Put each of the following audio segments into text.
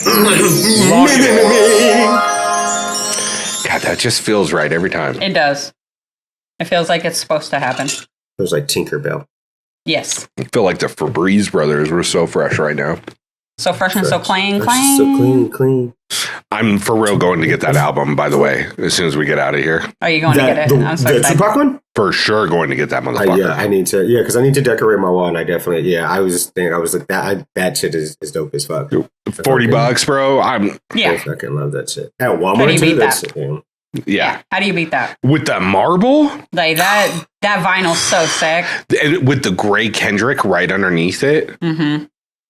God, that just feels right every time. It does. It feels like it's supposed to happen. Feels like Tinkerbell. Yes. I feel like the Febreze brothers were so fresh right now. So fresh and so clean. So clean. I'm for real going to get that album, by the way, as soon as we get out of here. Are you going to get it? I'm so the excited. Tupac one? For sure going to get that motherfucker. I need to, because I need to decorate my wall, and I definitely, I was just thinking, I was like, that shit is dope as fuck. $40, bro. I fucking love that shit. At Walmart, How do you beat that? Yeah. How do you beat that? With the marble? Like that vinyl's so sick. And with the gray Kendrick right underneath it. Mm-hmm.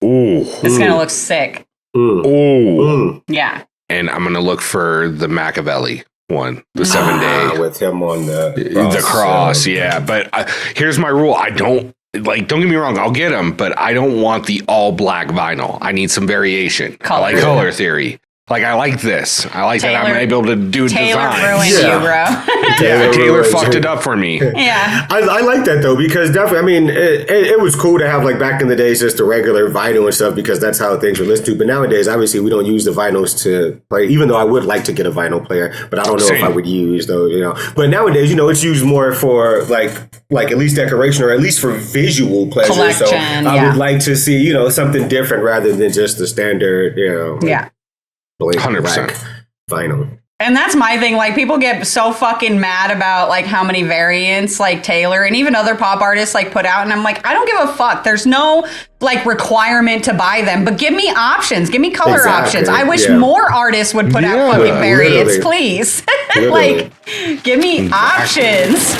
Ooh. It's going to look sick. Ooh. Yeah. And I'm going to look for the Machiavelli one, the 7-day. With him on the cross, yeah. But here's my rule. I don't get me wrong. I'll get them, but I don't want the all black vinyl. I need some variation. I like color theory. Like, I like this. I like that I'm able to do Taylor design. ruined you, bro. Taylor fucked it up for me. Yeah. I like that, though, because definitely, I mean, it was cool to have, like, back in the days, just the regular vinyl and stuff, because that's how things were listened to. But nowadays, obviously, we don't use the vinyls to play, even though I would like to get a vinyl player, but I don't know if I would use, though, But nowadays, it's used more for, like at least decoration, or at least for visual pleasure. Collection, so I would like to see, something different rather than just the standard, Yeah. 100% vinyl. And that's my thing. Like, people get so fucking mad about like how many variants like Taylor and even other pop artists like put out, and I'm like, I don't give a fuck. There's no like requirement to buy them, but give me options, give me color options. I wish more artists would put out fucking variants, please. Like, give me options.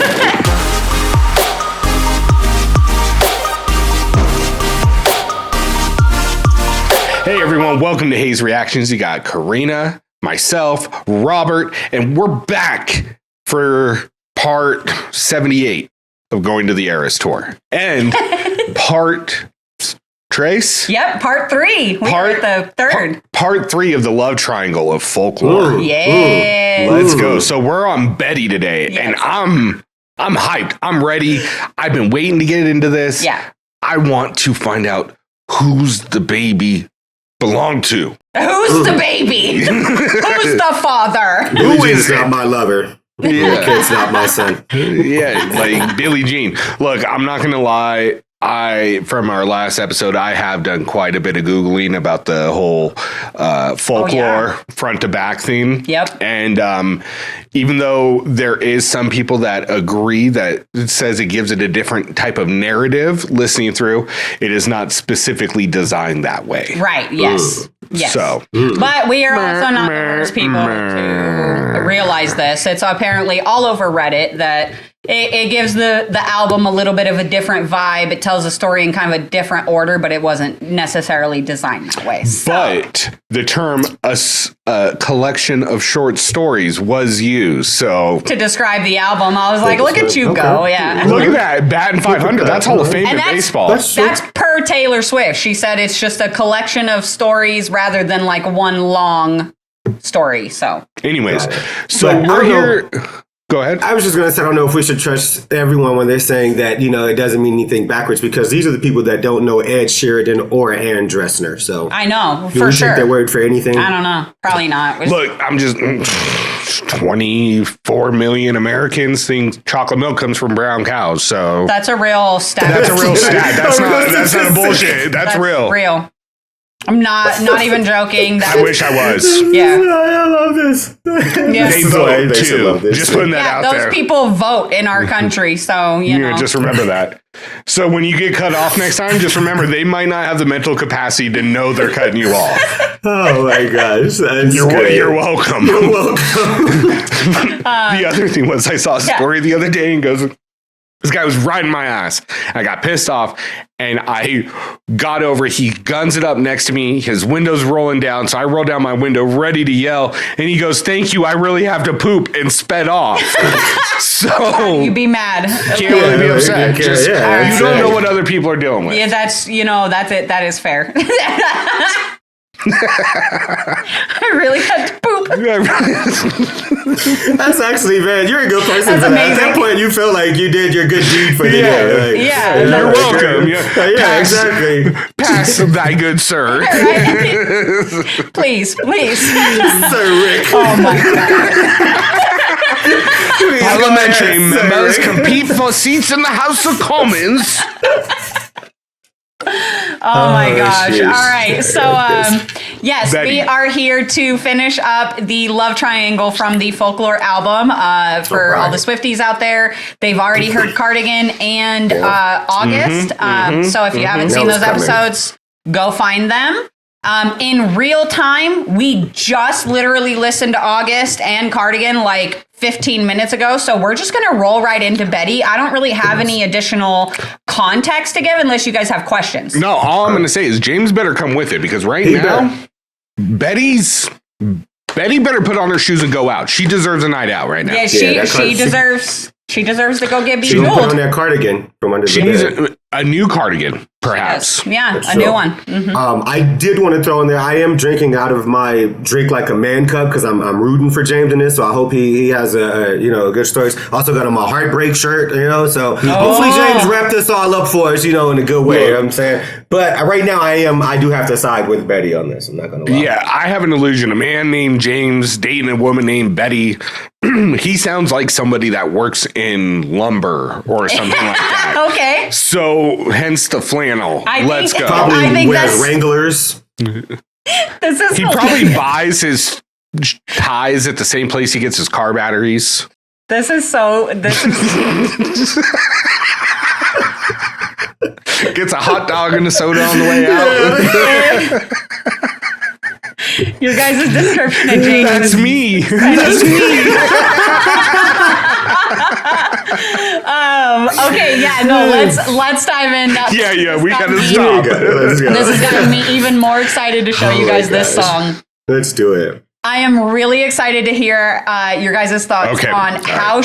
Hey everyone, welcome to Hayes Reactions. You got Karina, myself, Robert, and we're back for part 78 of Going to the Eras Tour. And part Trace? Yep, part 3. We're at the third. Part 3 of the love triangle of folklore. Yeah. Let's go. So we're on Betty today, and I'm hyped. I'm ready. I've been waiting to get into this. Yeah. I want to find out who's the baby belong to. Who's the baby? Who's the father? Who is not my lover? Yeah, the kid's not my son. Yeah, like Billie Jean. Look, I'm not gonna lie. From our last episode, I have done quite a bit of Googling about the whole folklore front to back theme. Yep. And even though there is some people that agree that it says it gives it a different type of narrative listening through, it is not specifically designed that way. Right. Yes. Yes. So, but we are also not the first people to realize this. It's apparently all over Reddit that it gives the album a little bit of a different vibe. It tells a story in kind of a different order, but it wasn't necessarily designed that way. So. But the term a collection of short stories was used. So to describe the album, I was like, look at you go. Yeah. Look at that. Batting 500. That's Hall of Fame in baseball. That's per Taylor Swift. She said it's just a collection of stories rather than like one long story. So anyways, so we're here. Go ahead. I was just going to say, I don't know if we should trust everyone when they're saying that, it doesn't mean anything backwards, because these are the people that don't know Ed Sheeran or Aaron Dressner. So I know, for sure. Take their word for anything? I don't know. Probably not. Look, I'm just 24 million Americans think chocolate milk comes from brown cows. So that's a real stat. That's a real stat. That's not a bullshit. That's real. Real. I'm not even joking. I wish I was. Yeah. I love this. Yeah. They vote too. Just putting that out there. Those people vote in our country, so you know. Just remember that. So when you get cut off next time, just remember they might not have the mental capacity to know they're cutting you off. Oh my gosh. You're welcome. You're welcome. The other thing was I saw a story the other day and goes, this guy was riding my ass. I got pissed off and I got over. He guns it up next to me. His window's rolling down. So I roll down my window ready to yell. And he goes, thank you. I really have to poop, and sped off. So you'd be mad. Can't really be upset. You don't know what other people are dealing with. Yeah, that's it. That is fair. I really had to poop. That's actually, man, you're a good person. That's amazing. At that point, you feel like you did your good deed for the day. Like, You're welcome. Exactly. Pass, thy good sir. Right? Please. Sir Rick. Oh my God. Parliamentary members compete for seats in the House of Commons. Oh my gosh. Geez. All right. So, yes, Betty. we are here to finish up the love triangle from the folklore album. For all the Swifties out there, they've already heard Cardigan and August. So if you haven't seen those episodes, go find them. In real time, we just literally listened to August and Cardigan like 15 minutes ago. So we're just going to roll right into Betty. I don't really have any additional context to give unless you guys have questions. No, all I'm going to say is James better come with it because now, Betty better put on her shoes and go out. She deserves a night out right now. Yeah, she deserves to go get beat. She put on that cardigan from under the She needs bed. a new cardigan, perhaps. Yes. Yeah, a new one. I did want to throw in there. I am drinking out of my drink like a man cup because I'm rooting for James in this. So I hope he has a good stories. Also got him a heartbreak shirt. So hopefully James wrapped this all up for us. In a good way. You know what I'm saying. But right now I do have to side with Betty on this. I'm not gonna lie. Yeah, I have an illusion. A man named James dating a woman named Betty. He sounds like somebody that works in lumber or something like that. Okay. So hence the flannel. Let's go. Probably wears Wranglers. He probably buys his ties at the same place he gets his car batteries. This is Gets a hot dog and a soda on the way out. your guys' description of James. That's me. That's me. Okay, yeah, no, let's dive in. We gotta stop. Let's go. This has gotten me even more excited to show you guys this song. Let's do it. I am really excited to hear your guys' thoughts on how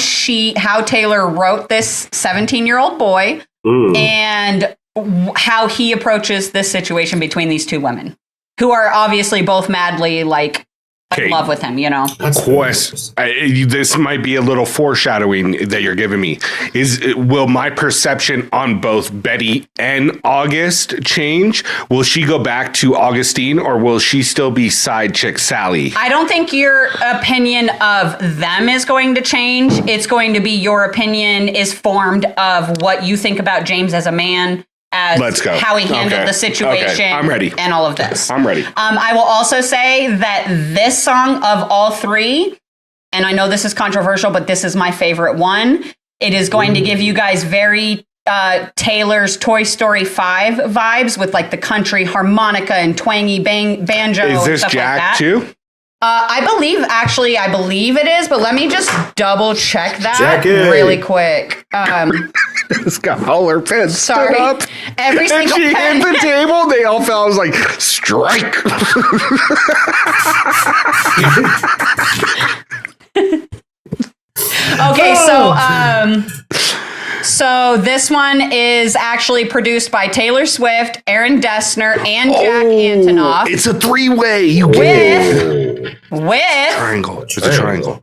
Taylor wrote this 17-year-old boy and how he approaches this situation between these two women who are obviously both madly in love with him, That's Wes, this might be a little foreshadowing that you're giving me. Will my perception on both Betty and August change? Will she go back to Augustine or will she still be side chick Sally? I don't think your opinion of them is going to change. It's going to be your opinion is formed of what you think about James as a man, as Let's go. how he handled the situation. Okay. I'm ready. And all of this. I'm ready. I will also say that this song of all three, and I know this is controversial, but this is my favorite one. It is going to give you guys very Taylor's Toy Story 5 vibes with the country harmonica and twangy banjo. Is this and stuff Jack like that. too? I believe it is, but let me just double check that Jackie. really quick. It's got all her pens Sorry. stood up. Every And single she pen. hit the table. They all fell. I was like, strike. Okay, so this one is actually produced by Taylor Swift, Aaron Dessner, and Jack Antonoff. It's a three-way. You with triangle. It's a triangle.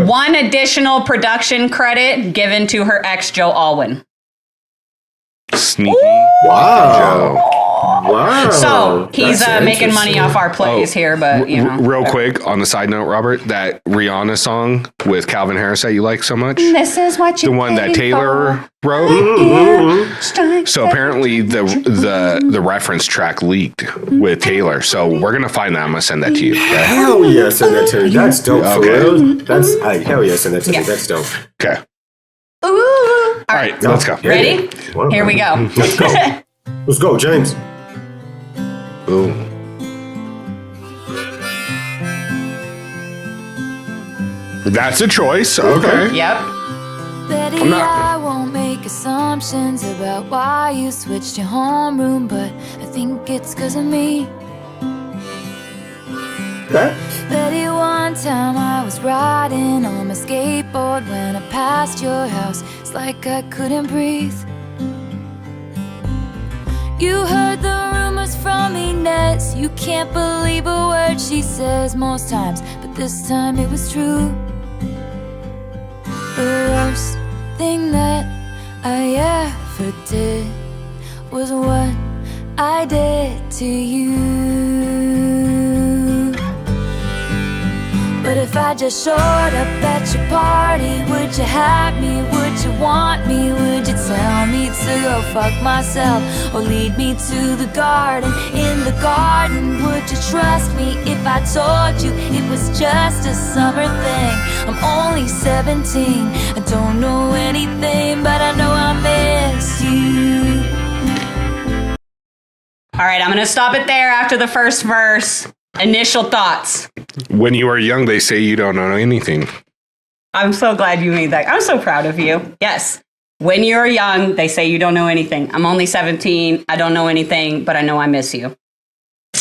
one additional production credit given to her ex Joe Alwyn. Sneaky. Wow. So he's That's making money off our plays here, but Real quick, on the side note, Robert, that Rihanna song with Calvin Harris that you like so much, this is what you the one that Taylor wrote. So apparently the reference track leaked with Taylor. So we're gonna find that. I'm gonna send that to you. Okay. Hell yeah, send that to me. That's dope for real. That's hell yeah, send that to me. That's dope. Okay. Ooh. All right, let's go. Ready? Here we go. Let's go. Let's go, James. Ooh. That's a choice. Okay. Yep. Betty, I'm not- I won't make assumptions about why you switched your homeroom, but I think it's 'cause of me. Okay. Betty, one time I was riding on my skateboard when I passed your house. It's like I couldn't breathe. You heard the rumors from Inez. You can't believe a word she says most times, but this time it was true. The worst thing that I ever did was what I did to you. But if I just showed up at your party, would you have me? Would you want me? Would you tell me to go fuck myself or lead me to the garden? In the garden, would you trust me if I told you it was just a summer thing? I'm only 17, I don't know anything, but I know I miss you. All right, I'm going to stop it there after the first verse. Initial thoughts. When you are young, they say you don't know anything. I'm so glad you made that. I'm so proud of you. Yes. When you're young, they say you don't know anything. I'm only 17. I don't know anything, but I know I miss you.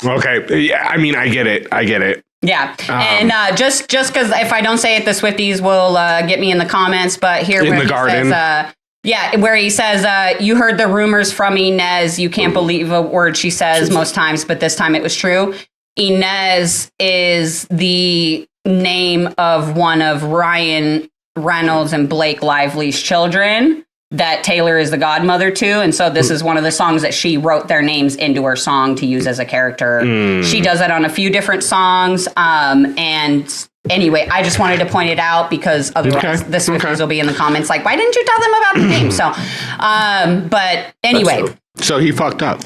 Okay. Yeah, I mean, I get it. Yeah. And just because if I don't say it, the Swifties will get me in the comments. But here in where the he garden. says, where he says, you heard the rumors from Inez. You can't believe a word she says most times, but this time it was true. Inez is the name of one of Ryan Reynolds and Blake Lively's children that Taylor is the godmother to. And so this is one of the songs that she wrote their names into her song to use as a character. She does that on a few different songs. And anyway, I just wanted to point it out because otherwise the Swifties will be in the comments like, why didn't you tell them about the name? So, but anyway. So he fucked up.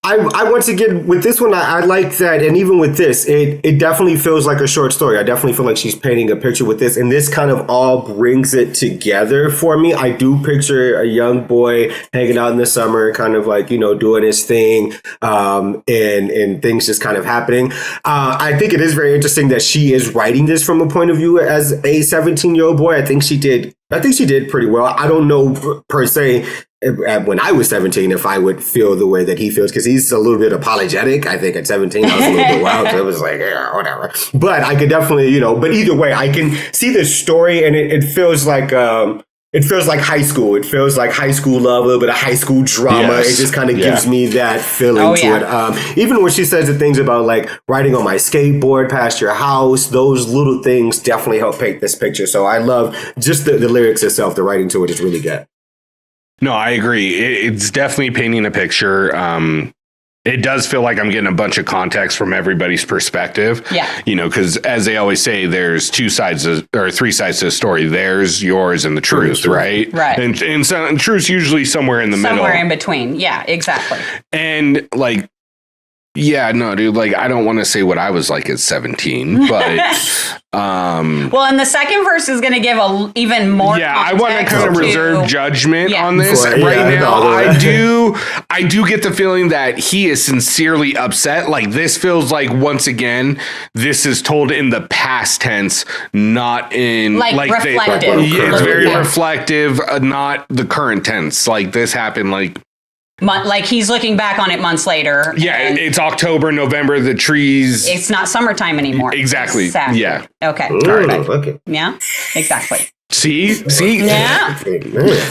I once again, with this one, I like that. And even with this, it definitely feels like a short story. I definitely feel like she's painting a picture with this. And this kind of all brings it together for me. I do picture a young boy hanging out in the summer, kind of like, doing his thing, and things just kind of happening. I think it is very interesting that she is writing this from a point of view as a 17-year-old boy. I think she did pretty well. I don't know per se when I was 17 if I would feel the way that he feels, because he's a little bit apologetic. I think at 17 I was a little bit wild, so it was like, yeah, whatever. But I could definitely, but either way, I can see this story, and it feels like high school. It feels like high school love, a little bit of high school drama. Yes. It just kind of gives me that feeling to it. Even when she says the things about like riding on my skateboard past your house, those little things definitely help paint this picture. So I love just the lyrics itself. The writing to it is really good. No, I agree. It's definitely painting a picture. It does feel like I'm getting a bunch of context from everybody's perspective. Yeah. Because as they always say, there's three sides to the story. There's yours and the truth, right? Right. And truth's usually somewhere in the middle. Somewhere in between. Yeah, exactly. And like, yeah, no, dude, like, I don't want to say what I was like at 17, but... well, and the second verse is going to give even more context. I want to kind of reserve judgment on this now. I do get the feeling that he is sincerely upset. Like, this feels like, once again, this is told in the past tense, not in... Like reflective. It's very reflective, not the current tense. Like, this happened, like he's looking back on it months later. Yeah, it's October, November, the trees. It's not summertime anymore. Exactly. Yeah. Okay. All right. Okay. Yeah, exactly. See? Yeah.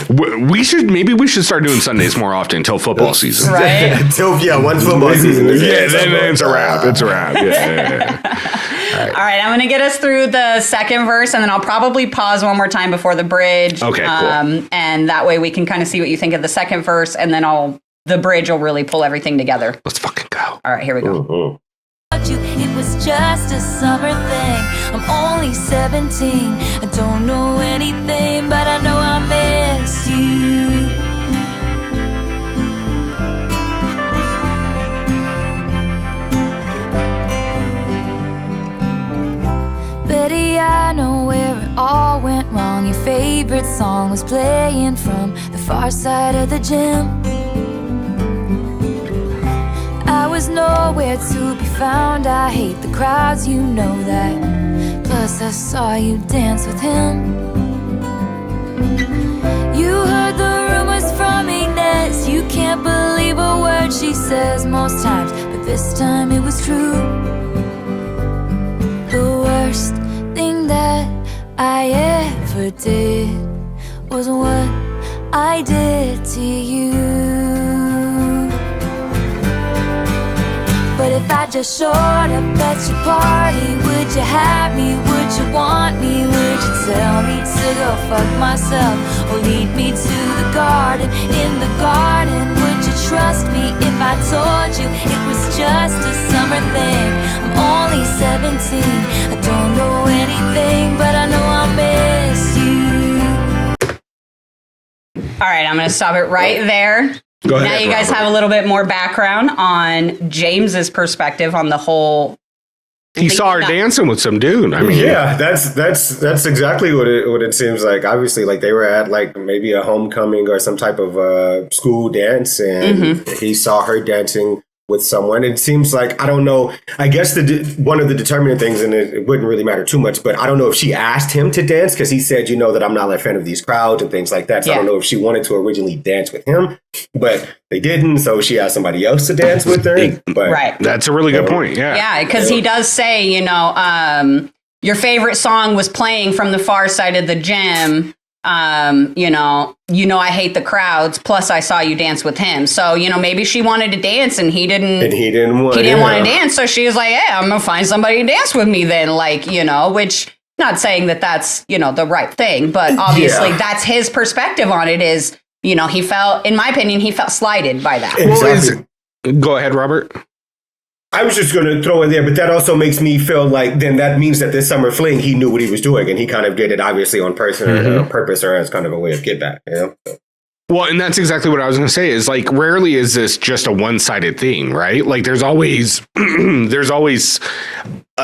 We should start doing Sundays more often until football season. Right. Once football season is then it's a wrap. It's a wrap. Yeah. All right, I'm going to get us through the second verse, and then I'll probably pause one more time before the bridge. Okay, cool. And that way we can kind of see what you think of the second verse, and then the bridge will really pull everything together. Let's fucking go. All right, here we go. Mm-hmm. It was just a summer thing. I'm only 17. I don't know anything, but I know I miss you. Betty, I know where it all went wrong. Your favorite song was playing from the far side of the gym. I was nowhere to be found. I hate the crowds, you know that. Plus I saw you dance with him. You heard the rumors from Inez. You can't believe a word she says most times, but this time it was true. The worst thing that I ever did was what I did to you. But if I just showed up at your party, would you have me? Would you want me? Would you tell me to go fuck myself? Or lead me to the garden? In the garden, would you trust me if I told you it was just a summer thing? I'm only 17, I don't know anything, but I know I'll miss you. All right, I'm going to stop it right there. Go ahead, now you guys Robert. have a little bit more background on James's perspective on the whole. He saw her dancing with some dude. I mean, Yeah, that's exactly what it seems like. Obviously, like they were at like maybe a homecoming or some type of school dance, and he saw her dancing with someone. It seems like, I don't know, I guess one of the determinant things, and it wouldn't really matter too much, but I don't know if she asked him to dance, because he said, you know, that I'm not a fan of these crowds and things like that. So I don't know if she wanted to originally dance with him, but they didn't. So she asked somebody else to dance with her. But, Right. That's a really good point. Yeah. Yeah, because he does say, you know, your favorite song was playing from the far side of the gym. You know, I hate the crowds. Plus, I saw you dance with him. So, you know, maybe she wanted to dance and he didn't want to dance. So she was like, "Hey, I'm gonna find somebody to dance with me then." Like, you know, which not saying that that's, you know, the right thing, but obviously that's his perspective on it. Is, you know, he felt, in my opinion, he felt slighted by that. Exactly. Go ahead, Robert. I was just going to throw in there, but that also makes me feel like then that means that this summer fling, he knew what he was doing, and he kind of did it obviously on purpose or as kind of a way of get back. You know? So. Well, and that's exactly what I was going to say is like, rarely is this just a one-sided thing, right? Like there's always a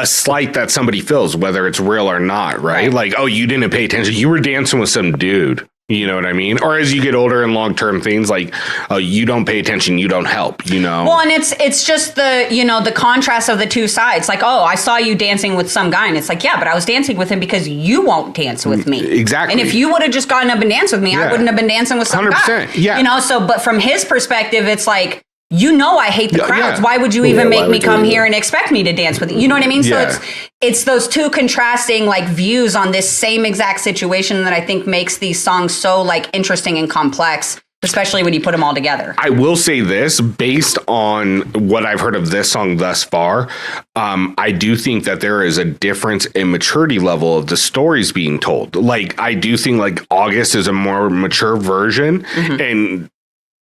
slight that somebody feels, whether it's real or not, right? Like, oh, you didn't pay attention. You were dancing with some dude. You know what I mean? Or as you get older and long-term things like, oh, you don't pay attention, you don't help, you know? Well, and it's just the, you know, the contrast of the two sides. Like, oh, I saw you dancing with some guy. And it's like, yeah, but I was dancing with him because you won't dance with me. Exactly. And if you would have just gotten up and danced with me, I wouldn't have been dancing with some 100%, guy. yeah. You know, so, but from his perspective, it's like, you know, I hate the crowds. Yeah. Why would you even make why me would come you? here and expect me to dance with you? You know what I mean? Yeah. So it's those two contrasting like views on this same exact situation that I think makes these songs so like interesting and complex, especially when you put them all together. I will say this, based on what I've heard of this song thus far, I do think that there is a difference in maturity level of the stories being told. Like, I do think like August is a more mature version, and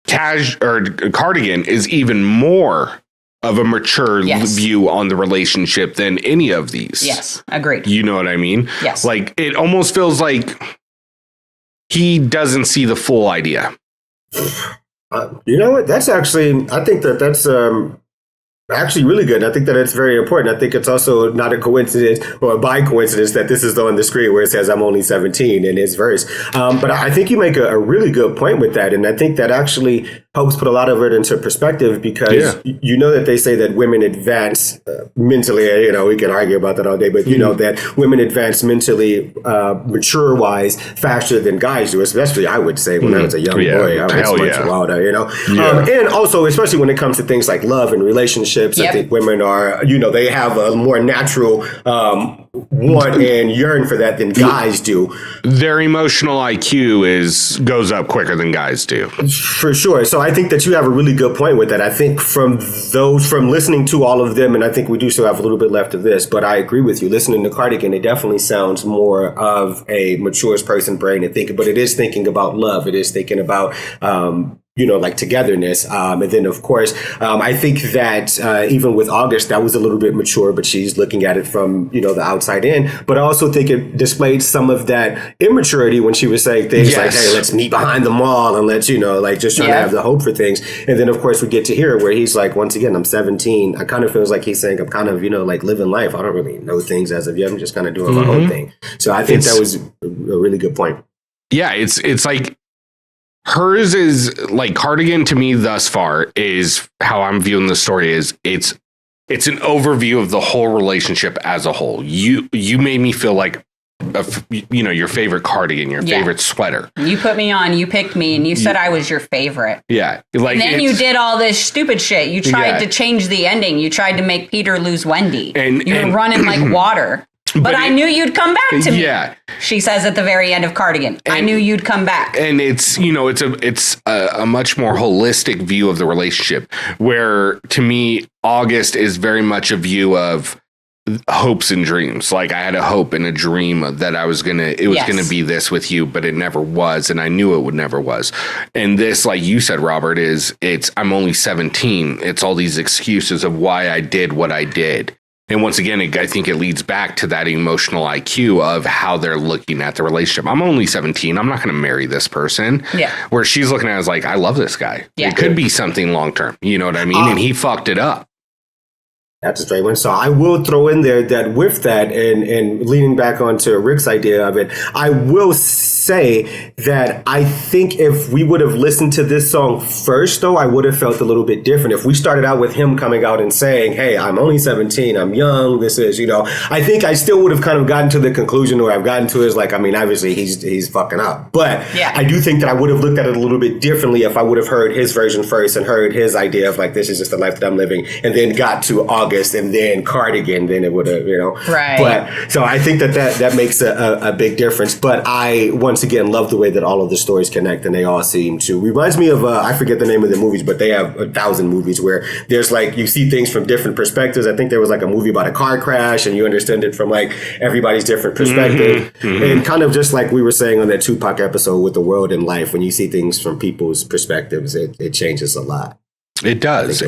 Cardigan is even more of a mature view on the relationship than any of these. Yes, agreed. You know what I mean? Yes. Like, it almost feels like he doesn't see the full idea. You know what? That's actually, I think that's actually really good. I think that it's very important. I think it's also not a coincidence or by coincidence that this is on the screen where it says I'm only 17 in his verse. But I think you make a really good point with that. And I think that actually helps put a lot of it into perspective, because you know that they say that women advance mentally. You know, we can argue about that all day, but you know that women advance mentally, mature wise, faster than guys do, especially I would say when I was a young boy. I was much wilder, you know. And also, especially when it comes to things like love and relationships, I think women are, you know, they have a more natural want and yearn for that than guys do. Their emotional IQ goes up quicker than guys do. For sure. So I think that you have a really good point with that. I think from listening to all of them, and I think we do still have a little bit left of this, but I agree with you. Listening to Cardigan, it definitely sounds more of a mature person brain and thinking, but it is thinking about love. It is thinking about, you know, like togetherness. And then, of course, I think that even with August, that was a little bit mature, but she's looking at it from, you know, the outside in. But I also think it displayed some of that immaturity when she was saying things like, hey, let's meet behind the mall and let's, you know, like just trying to have the hope for things. And then, of course, we get to hear where he's like, once again, I'm 17. I kind of feels like he's saying, I'm kind of, you know, like living life. I don't really know things as of yet. I'm just kind of doing my own thing. So I think that was a really good point. Yeah, it's like, hers is like Cardigan to me thus far is how I'm viewing the story is it's an overview of the whole relationship as a whole. You made me feel like, you know, your favorite cardigan, your favorite sweater. You put me on, you picked me, and you said I was your favorite. Yeah. Like, and then you did all this stupid shit. You tried to change the ending. You tried to make Peter lose Wendy. And you were running like water. But I knew you'd come back to me. Yeah. She says at the very end of Cardigan, I knew you'd come back. And it's, it's a much more holistic view of the relationship, where to me, August is very much a view of hopes and dreams. Like, I had a hope and a dream that it was gonna be this with you, but it never was, and I knew it would never was. And this, like you said, Robert, I'm only 17. It's all these excuses of why I did what I did. And once again, I think it leads back to that emotional IQ of how they're looking at the relationship. I'm only 17. I'm not going to marry this person. Yeah. Where she's looking at it as like, I love this guy. Yeah. It could be something long term. You know what I mean? And he fucked it up. That's a straight one. So I will throw in there that with that and leaning back onto Rick's idea of it, I will say that I think if we would have listened to this song first, though, I would have felt a little bit different. If we started out with him coming out and saying, hey, I'm only 17, I'm young, this is, I think I still would have kind of gotten to the conclusion where I've gotten to is like, I mean, obviously he's fucking up. But I do think that I would have looked at it a little bit differently if I would have heard his version first and heard his idea of like, this is just the life that I'm living, and then got to August and then Cardigan, then it would have, Right. But so I think that makes a big difference. But I, once again, love the way that all of the stories connect and they all seem to. Reminds me of, I forget the name of the movies, but they have 1,000 movies where there's like, you see things from different perspectives. I think there was like a movie about a car crash and you understand it from like everybody's different perspective. And kind of just like we were saying on that Tupac episode with the world and life, when you see things from people's perspectives, it changes a lot. It does.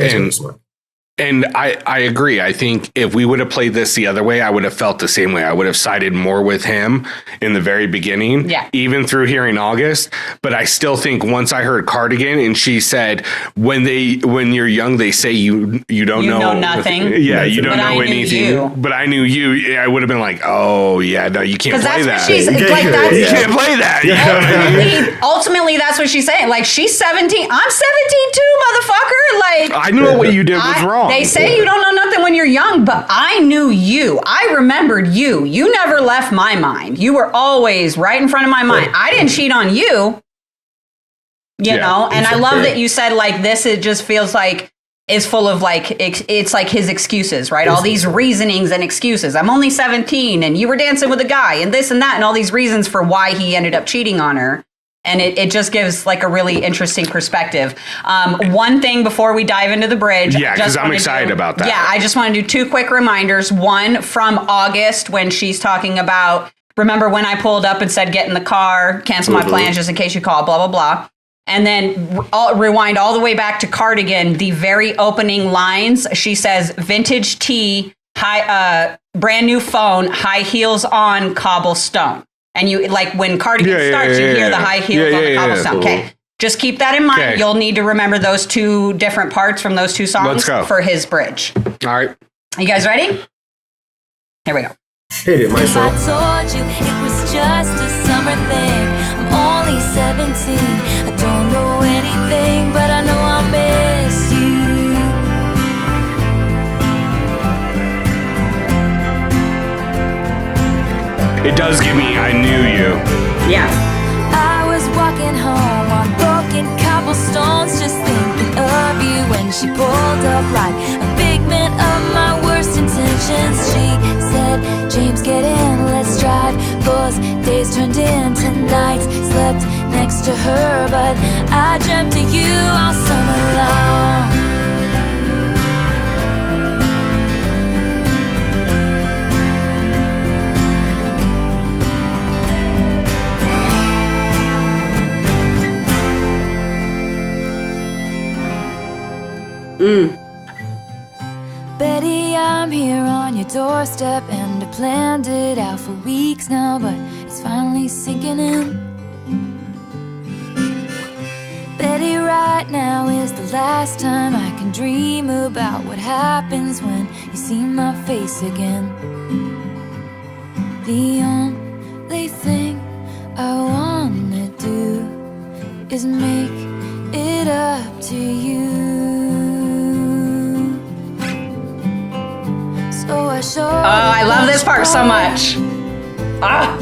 And I agree. I think if we would have played this the other way, I would have felt the same way. I would have sided more with him in the very beginning, even through hearing August. But I still think once I heard Cardigan and she said, when you're young, they say you don't know nothing. Yeah, you don't know anything. But I knew you. I would have been like, oh yeah, no, you can't play that. You can't play that. Ultimately, that's what she's saying. Like, she's 17. I'm 17 too, motherfucker. Like, I knew what you did was wrong. They say you don't know nothing when you're young, but I knew you. I remembered you. You never left my mind. You were always right in front of my mind. I didn't cheat on you. You know? And I love that you said, like, this, it just feels like is full of, like, it's like his excuses, right? All these reasonings and excuses. I'm only 17 and you were dancing with a guy and this and that and all these reasons for why he ended up cheating on her. And it just gives like a really interesting perspective. One thing before we dive into the bridge. Yeah, because I'm excited about that. Yeah, I just want to do 2 quick reminders. One from August when she's talking about, remember when I pulled up and said, get in the car, cancel my plans just in case you call, blah, blah, blah. And then rewind all the way back to Cardigan, the very opening lines. She says, vintage tee, brand new phone, high heels on, cobblestone. And you, like, when Cardigan starts, you hear the high heels on the cobblestone. Okay. Just keep that in mind. Okay. You'll need to remember those 2 different parts from those 2 songs for his bridge. All right. You guys ready? Here we go. Hit it, Maestro. I told you it was just a summer thing. I'm only 17. I don't know anything, but I know I miss you. It does give me, I knew you. Yeah. I was walking home on broken cobblestones, just thinking of you when she pulled up like a figment of my worst intentions. She said, James, get in, let's drive. Those days turned into nights, slept next to her, but I dreamt of you all summer long. Betty, I'm here on your doorstep, and I planned it out for weeks now, but it's finally sinking in. Betty, right now is the last time I can dream about what happens when you see my face again. The only thing I wanna do is make it up to you. So I love this part so much. Ah.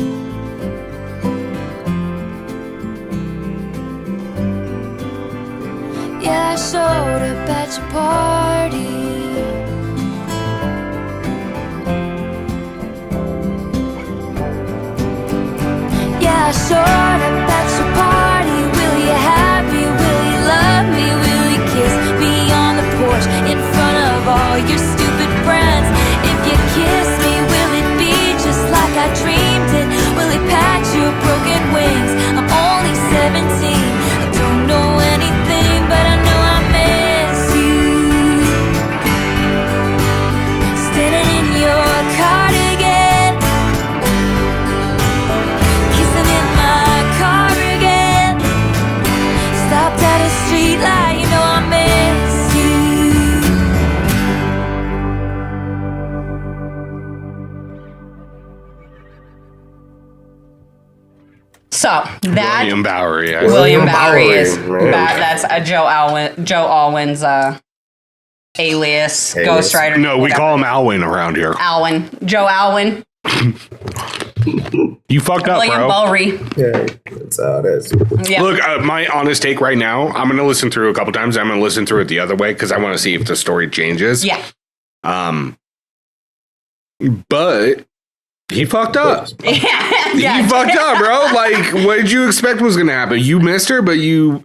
Yeah, I showed up at your party. showed up at your party, will you have me, will you love me, will you kiss me on the porch in front of all your stupid friends? If you kiss me, will it be just like I dreamed it? Will it patch your broken wings? I'm only 17, I don't know anything, but I know I miss you. Standing in your cardigan, kissing in my car again. Stopped at a street light, you know I miss you. So that William Bowery. Yeah. William Bowery Bowery, is man. that's a Joe Alwyn's alias, ghostwriter. No, we whatever. call him Alwyn around here. Alwyn. Joe Alwyn. You fucked up, William bro. Bowery. Yeah, that's how it is. Yeah. Look, my honest take right now, I'm going to listen through a couple times. I'm going to listen through it the other way because I want to see if the story changes. Yeah. But he fucked up. Yeah. He fucked up, bro. Like, what did you expect was going to happen? You missed her, but you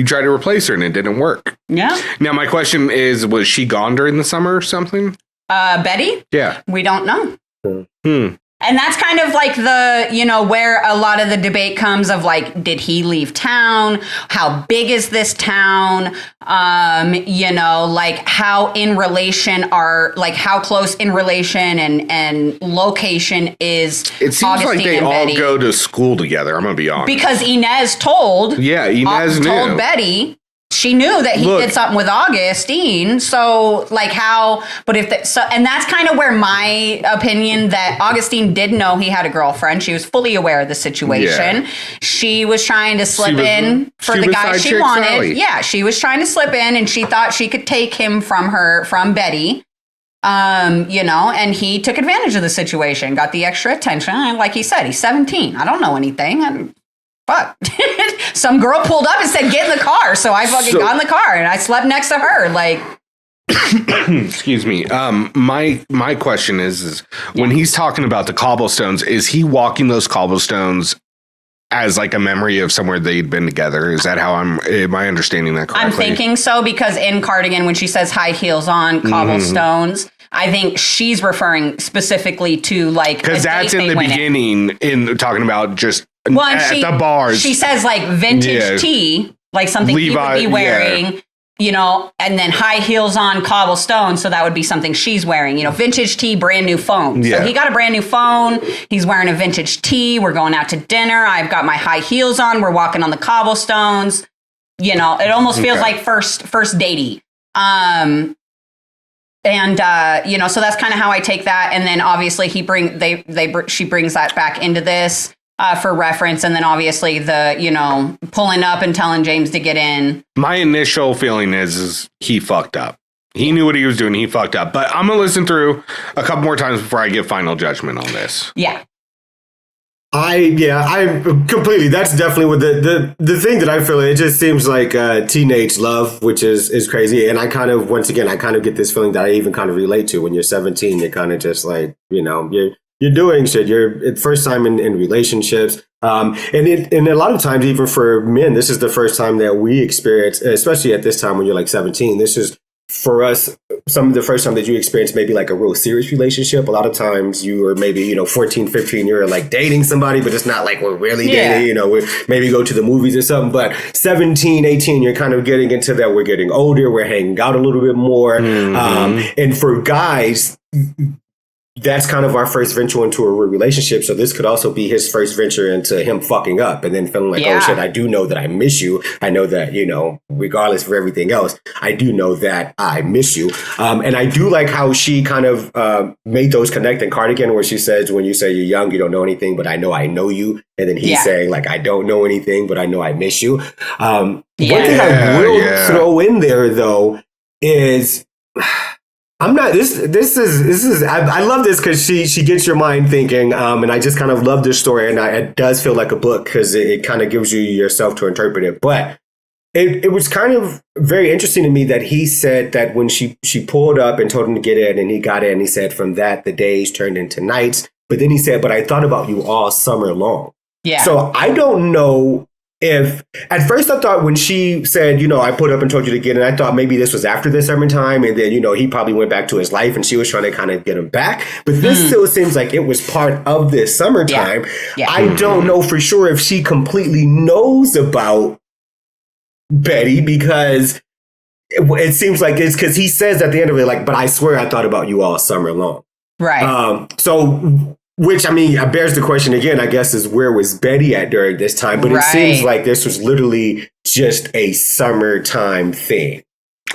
tried to replace her and it didn't work. Yeah. Now, my question is, was she gone during the summer or something? Betty? Yeah. We don't know. Hmm. And that's kind of like the, where a lot of the debate comes of like, did he leave town? How big is this town? Like how in relation how close in relation and location is It seems Augustine like they and all Betty? go to school together. I'm going to be honest. Because Inez told Inez knew. told Betty. She knew that he did something with Augustine. So, like, how? But and that's kind of where my opinion that Augustine did know he had a girlfriend. She was fully aware of the situation. Yeah. She was trying to slip in for the guy she wanted. Sally. Yeah, she was trying to slip in, and she thought she could take him from Betty. And he took advantage of the situation, got the extra attention. And like he said, he's 17. I don't know anything. Fuck. Some girl pulled up and said, get in the car. So I fucking got in the car and I slept next to her. Like, excuse me. My question is when he's talking about the cobblestones, is he walking those cobblestones as like a memory of somewhere they'd been together? Is that how am I understanding that correctly? I'm thinking so, because in Cardigan, when she says high heels on cobblestones, I think she's referring specifically to like, because that's in the beginning in talking about just at the bars. She says like vintage tee, like something Levi, he would be wearing, and then high heels on cobblestone. So that would be something she's wearing, vintage tee, brand new phone. So he got a brand new phone. He's wearing a vintage tee. We're going out to dinner. I've got my high heels on. We're walking on the cobblestones. It almost feels like first datey. So that's kind of how I take that. And then obviously she brings that back into this. For reference, and then obviously the pulling up and telling James to get in. My initial feeling is he fucked up. He knew what he was doing. He fucked up. But I'm gonna listen through a couple more times before I give final judgment on this. Yeah. I completely. That's definitely what the thing that I feel. It just seems like teenage love, which is crazy. And I kind of get this feeling that I even kind of relate to. When you're 17, you're kind of just like you're doing shit. It's first time in relationships. And a lot of times, even for men, this is the first time that we experience, especially at this time when you're like 17, this is for us, some of the first time that you experience maybe like a real serious relationship. A lot of times you are maybe, 14, 15, you're like dating somebody, but it's not like we're really dating, we maybe go to the movies or something. But 17, 18, you're kind of getting into that. We're getting older. We're hanging out a little bit more. And for guys, that's kind of our first venture into a relationship. So this could also be his first venture into him fucking up and then feeling like, oh shit, I do know that I miss you. I know that, regardless of everything else, I do know that I miss you. And I do like how she kind of made those connect in Cardigan, where she says, when you say you're young, you don't know anything, but I know you. And then he's saying like, I don't know anything, but I know I miss you. One thing I will throw in there though is I'm not. This is. I love this because she gets your mind thinking, and I just kind of love this story, and it does feel like a book because it kind of gives you yourself to interpret it. But it was kind of very interesting to me that he said that when she pulled up and told him to get in, and he got in, he said from that the days turned into nights. But then he said, "But I thought about you all summer long." Yeah. So I don't know if at first I thought when she said, I put up and told you to get in, I thought maybe this was after the summertime. And then, he probably went back to his life and she was trying to kind of get him back. But this still seems like it was part of this summertime. Yeah. I don't know for sure if she completely knows about Betty, because it seems like it's because he says at the end of it, like, but I swear I thought about you all summer long. Right. Which, bears the question again, I guess, is where was Betty at during this time? But it seems like this was literally just a summertime thing.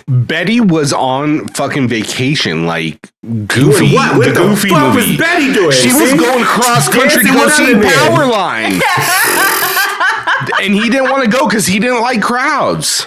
Betty was on fucking vacation, like Goofy. What the Goofy fuck movie. was Betty doing? She was going cross country to go see Powerline. And he didn't want to go because he didn't like crowds.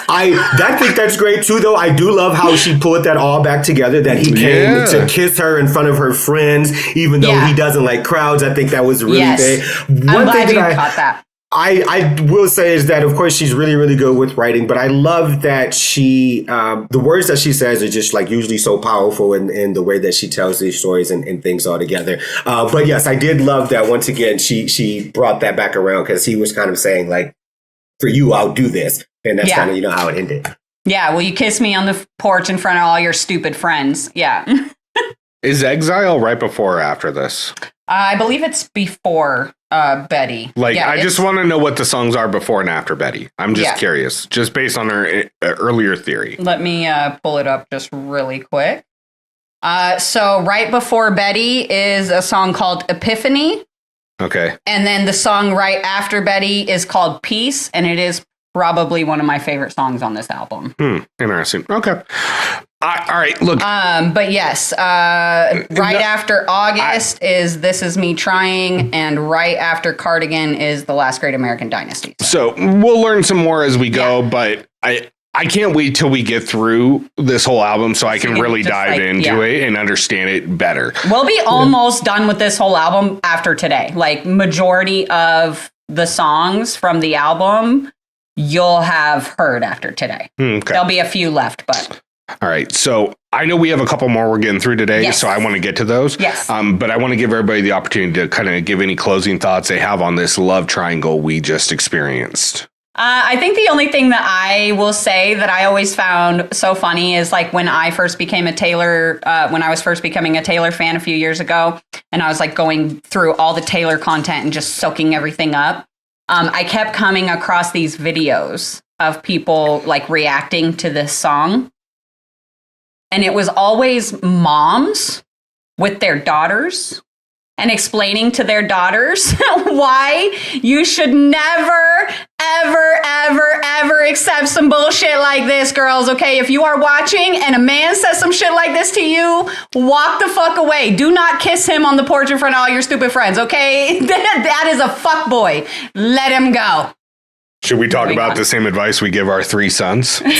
I think that's great too, though. I do love how she pulled that all back together, that he came to kiss her in front of her friends, even though he doesn't like crowds. I think that was really big. I'm glad you caught that. I will say is that, of course, she's really, really good with writing, but I love that she, the words that she says are just like usually so powerful in the way that she tells these stories and things all together. But yes, I did love that once again, she brought that back around because he was kind of saying like, for you, I'll do this. And that's kind of, how it ended. Yeah. Will you kiss me on the porch in front of all your stupid friends? Yeah. Is Exile right before or after this? I believe it's before Betty. I just want to know what the songs are before and after Betty. I'm just curious, just based on her earlier theory. Let me pull it up just really quick. So right before Betty is a song called Epiphany. Okay. And then the song right after Betty is called Peace, and it is probably one of my favorite songs on this album. Interesting. Okay. All right. Look. But yes, right after August is This Is Me Trying, and right after Cardigan is The Last Great American Dynasty. So we'll learn some more as we go, but I can't wait till we get through this whole album so I can really dive into it and understand it better. We'll be almost done with this whole album after today. Like, majority of the songs from the album you'll have heard after today. Okay. There'll be a few left, but... All right. So I know we have a couple more we're getting through today, so I want to get to those. Yes. But I want to give everybody the opportunity to kind of give any closing thoughts they have on this love triangle we just experienced. I think the only thing that I will say that I always found so funny is like when I first became a Taylor, when I was first becoming a Taylor fan a few years ago, and I was like going through all the Taylor content and just soaking everything up. I kept coming across these videos of people like reacting to this song. And it was always moms with their daughters and explaining to their daughters why you should never, ever, ever, ever accept some bullshit like this, girls. Okay, if you are watching and a man says some shit like this to you, walk the fuck away. Do not kiss him on the porch in front of all your stupid friends, okay? That is a fuck boy. Let him go. Should we talk about the same advice we give our 3 sons? Boys,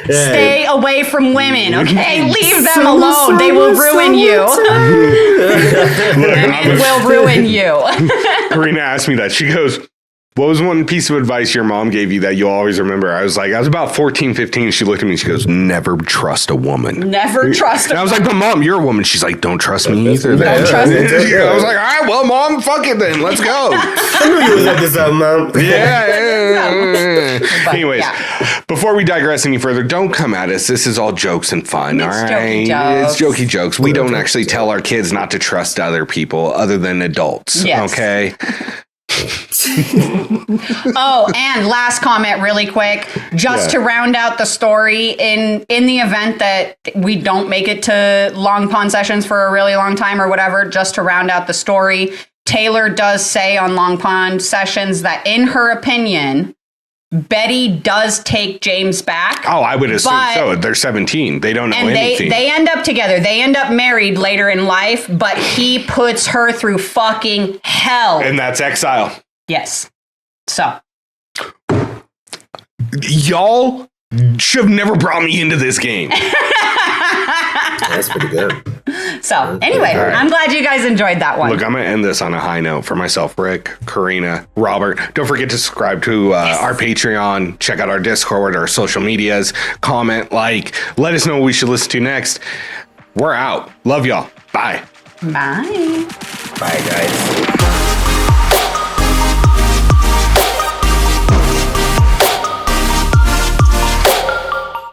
stay away from women, okay? Leave them alone. They will ruin you. Women will ruin you. Karina asked me that. She goes, what was one piece of advice your mom gave you that you'll always remember? I was about 14, 15. She looked at me and she goes, never trust a woman. Never trust a woman. I was like, but mom, you're a woman. She's like, don't trust me either. Don't trust me. I was like, all right, well, mom, fuck it then. Let's go. I knew you was up to something, Mom. Yeah. Anyways, before we digress any further, don't come at us. This is all jokes and fun, all right? It's jokey jokes. We don't actually tell our kids not to trust other people other than adults, okay? Oh, and last comment really quick, just to round out the story, in the event that we don't make it to Long Pond sessions for a really long time or whatever, just to round out the story, Taylor does say on Long Pond sessions that in her opinion, Betty does take James back. Oh, I would assume so. They're 17. They don't know anything. They end up together. They end up married later in life, but he puts her through fucking hell. And that's Exile. Yes. So. Y'all should have never brought me into this game. That's pretty good. So, anyway, I'm glad you guys enjoyed that one. Look, I'm going to end this on a high note for myself, Rick, Karina, Robert. Don't forget to subscribe to our Patreon. Check out our Discord, our social medias. Comment, let us know what we should listen to next. We're out. Love y'all. Bye. Bye. Bye, guys.